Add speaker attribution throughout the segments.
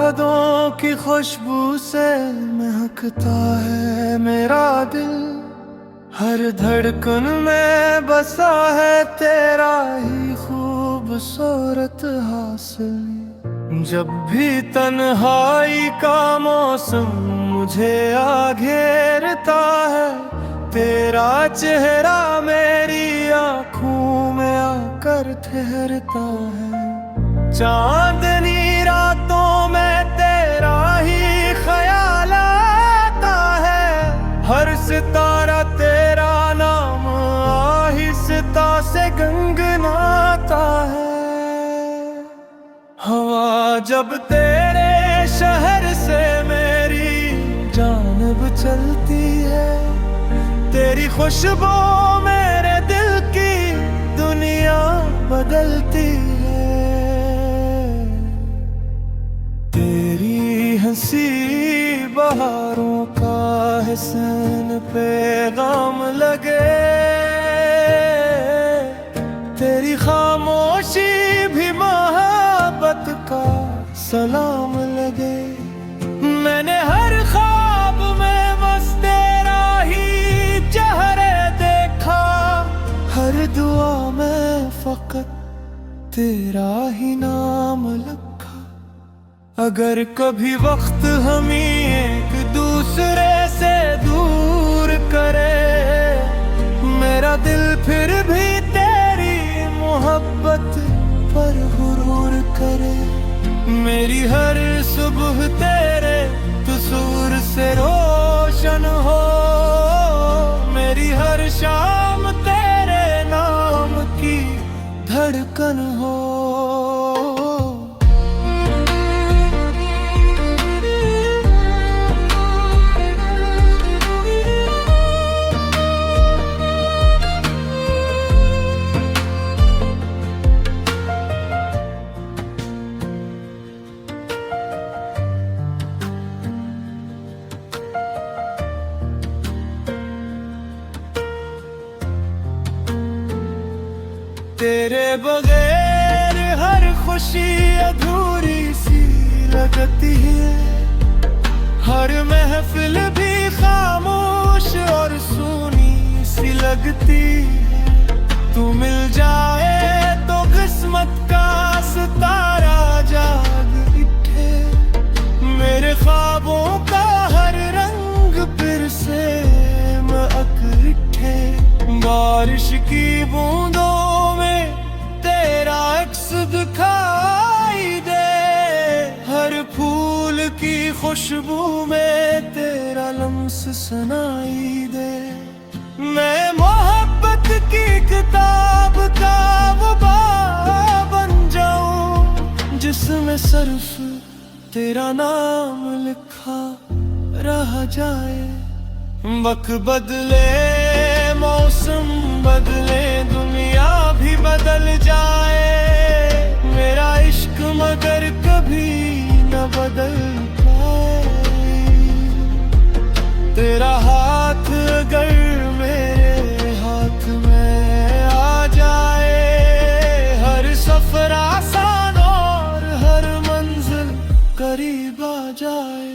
Speaker 1: यादों की खुशबू से महकता है मेरा दिल। हर धड़कन में बसा है तेरा ही खूबसूरत हासिल। जब भी तन्हाई का मौसम मुझे आ घेरता है, तेरा चेहरा मेरी आँखों में आकर ठहरता है। चांदनी रातों में तेरा ही ख्याल आता है, हर सितारा तेरा नाम आहिस्ता से गुनगुनाता है। हवा जब तेरे शहर से मेरी जानब चलती है, तेरी खुशबू मेरे दिल की दुनिया बदलती है। तेरी हंसी बहारों का हुस्न पैगाम लगे, तेरी खामोशी भी मोहब्बत का सलाम लगे। मैंने हर ख्वाब में बस तेरा ही चेहरा देखा, हर दुआ में फकत तेरा ही नाम लिखा। अगर कभी वक्त हमें एक दूसरे से दूर करे, मेरा दिल फिर भी तेरी मोहब्बत पर गुरूर करे। मेरी हर सुबह तेरे तस्वीर से रोशन हो, मेरी हर शाम तेरे नाम की धड़कन हो। तेरे बगैर हर खुशी अधूरी सी लगती है, हर महफिल भी खामोश और सूनी सी लगती है। तू मिल जाए तो किस्मत का सितारा जाग उठे, मेरे ख्वाबों का हर रंग फिर से महक उठे। बारिश की बूंदों दिखाई दे, हर फूल की खुशबू में तेरा लम्स सुनाई दे। मैं मोहब्बत की किताब का वो बाब बन जाऊं, जिसमें सिर्फ तेरा नाम लिखा रह जाए। वक्त बदले मौसम बदले दुनिया भी बदल जाए, मेरा इश्क मगर कभी न बदल पाए। तेरा हाथ अगर मेरे हाथ में आ जाए, हर सफर आसान और हर मंजिल करीब आ जाए।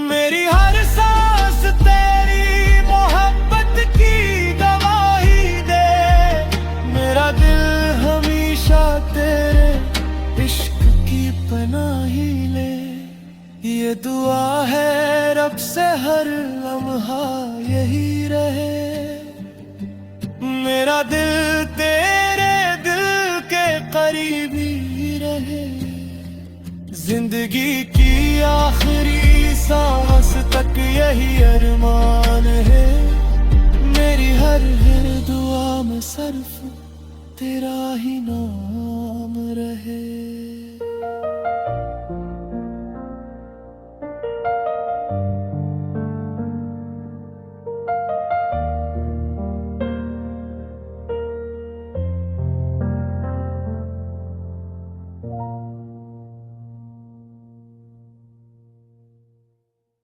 Speaker 1: मेरी हर सांस तेरी मोहब्बत की गवाही दे, मेरा दिल हमेशा तेरे इश्क की पनाही ले। ये दुआ है रब से हर लम्हा यही रहे, मेरा दिल तेरे दिल के करीब ही रहे। जिंदगी की आखिरी सांस तक यही अरमान है, मेरी हर दुआ में सिर्फ तेरा ही नाम रहे।